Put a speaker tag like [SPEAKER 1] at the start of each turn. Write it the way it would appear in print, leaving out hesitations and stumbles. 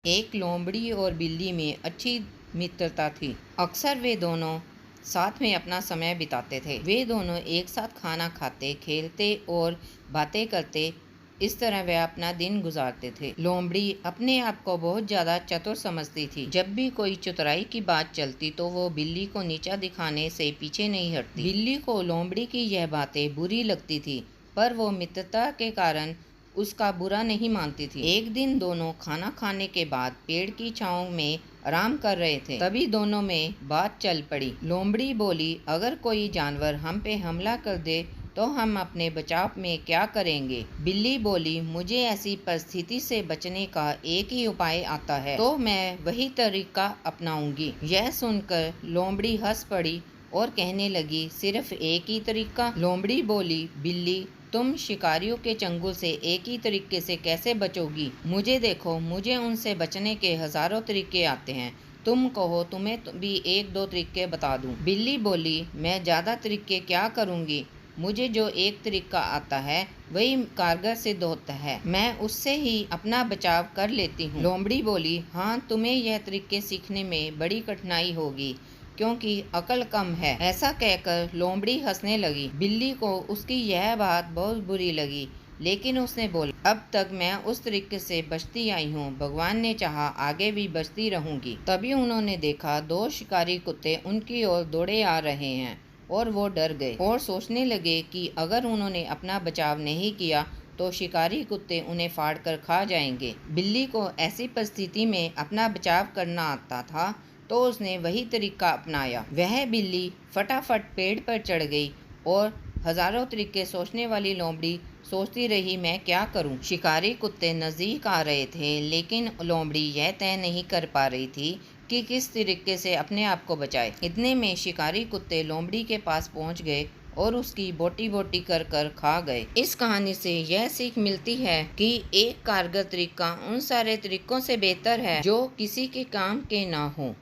[SPEAKER 1] एक लोमड़ी और बिल्ली में अच्छी मित्रता थी। अक्सर वे दोनों साथ में अपना समय बिताते थे। वे दोनों एक साथ खाना खाते, खेलते और बातें करते। इस तरह वे अपना दिन गुजारते थे। लोमड़ी अपने आप को बहुत ज़्यादा चतुर समझती थी। जब भी कोई चतुराई की बात चलती तो वो बिल्ली को नीचा दिखाने से पीछे नहीं हटती। बिल्ली को लोमड़ी की यह बातें बुरी लगती थी, पर वो मित्रता के कारण उसका बुरा नहीं मानती थी। एक दिन दोनों खाना खाने के बाद पेड़ की छांव में आराम कर रहे थे। तभी दोनों में बात चल पड़ी। लोमड़ी बोली, अगर कोई जानवर हम पे हमला कर दे तो हम अपने बचाव में क्या करेंगे? बिल्ली बोली, मुझे ऐसी परिस्थिति से बचने का एक ही उपाय आता है, तो मैं वही तरीका अपनाऊंगी। यह सुनकर लोमड़ी हंस पड़ी और कहने लगी, सिर्फ एक ही तरीका? लोमड़ी बोली, बिल्ली, तुम शिकारियों के चंगुल से एक ही तरीके से कैसे बचोगी? मुझे देखो, मुझे उनसे बचने के हजारों तरीके आते हैं। तुम कहो तुम्हें भी एक दो तरीके बता दूं? बिल्ली बोली, मैं ज्यादा तरीके क्या करूंगी? मुझे जो एक तरीका आता है वही कारगर सिद्ध होता है। मैं उससे ही अपना बचाव कर लेती हूँ। लोमड़ी बोली, हाँ, तुम्हें यह तरीके सीखने में बड़ी कठिनाई होगी क्योंकि अकल कम है। ऐसा कहकर लोमड़ी हंसने लगी। बिल्ली को उसकी यह बात बहुत बुरी लगी, लेकिन उसने बोला, अब तक मैं उस तरीके से बचती आई हूँ, भगवान ने चाहा आगे भी बचती रहूंगी। तभी उन्होंने देखा दो शिकारी कुत्ते उनकी ओर दौड़े आ रहे हैं और वो डर गए और सोचने लगे कि अगर उन्होंने अपना बचाव नहीं किया तो शिकारी कुत्ते उन्हें फाड़ कर खा जाएंगे। बिल्ली को ऐसी परिस्थिति में अपना बचाव करना आता था, तो उसने वही तरीका अपनाया। वह बिल्ली फटाफट पेड़ पर चढ़ गई और हजारों तरीके सोचने वाली लोमड़ी सोचती रही, मैं क्या करूं? शिकारी कुत्ते नजदीक आ रहे थे, लेकिन लोमड़ी यह तय नहीं कर पा रही थी कि किस तरीके से अपने आप को बचाए। इतने में शिकारी कुत्ते लोमड़ी के पास पहुंच गए और उसकी बोटी बोटी कर कर खा गए। इस कहानी से यह सीख मिलती है कि एक कारगर तरीका उन सारे तरीकों से बेहतर है जो किसी के काम के ना हो।